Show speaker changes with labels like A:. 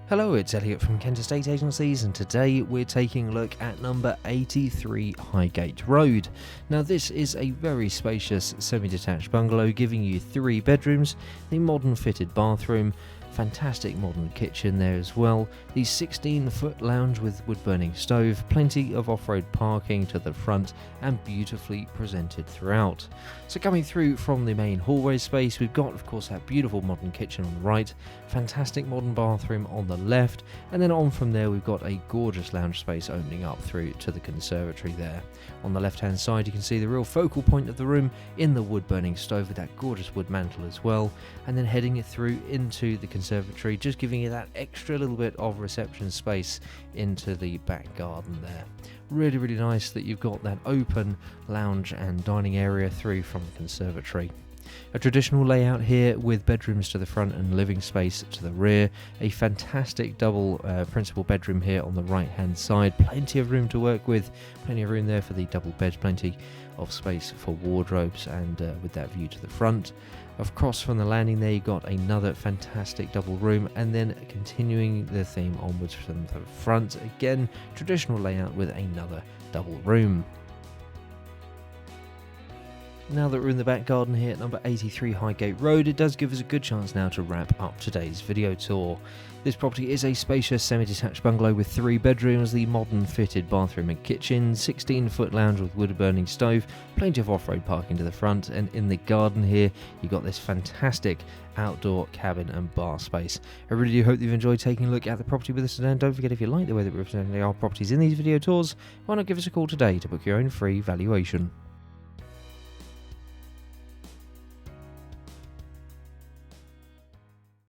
A: Hello, it's Elliot from Kent Estate Agencies, and today we're taking a look at number 83 Highgate Road. Now this is a very spacious semi-detached bungalow giving you 3 bedrooms, the modern fitted bathroom, fantastic modern kitchen there as well, the 16-foot lounge with wood-burning stove, plenty of off-road parking to the front and beautifully presented throughout. So coming through from the main hallway space, we've got of course that beautiful modern kitchen on the right, fantastic modern bathroom on the left, and then on from there we've got a gorgeous lounge space opening up through to the conservatory there. On the left hand side you can see the real focal point of the room in the wood-burning stove with that gorgeous wood mantle as well, and then heading it through into the conservatory, just giving you that extra little bit of reception space into the back garden there. Really nice that you've got that open lounge and dining area through from the conservatory. A traditional layout here with bedrooms to the front and living space to the rear. A fantastic double principal bedroom here on the right hand side. Plenty of room to work with, plenty of room there for the double beds, plenty of space for wardrobes, and with that view to the front. Across from the landing there you got another fantastic double room, and then continuing the theme onwards from the front, again traditional layout with another double room. Now that we're in the back garden here at number 83 Highgate Road, it does give us a good chance now to wrap up today's video tour. This property is a spacious semi-detached bungalow with 3 bedrooms, the modern fitted bathroom and kitchen, 16-foot lounge with wood-burning stove, plenty of off-road parking to the front, and in the garden here you got this fantastic outdoor cabin and bar space. I really do hope you've enjoyed taking a look at the property with us today, and don't forget, if you like the way that we're presenting our properties in these video tours, why not give us a call today to book your own free valuation.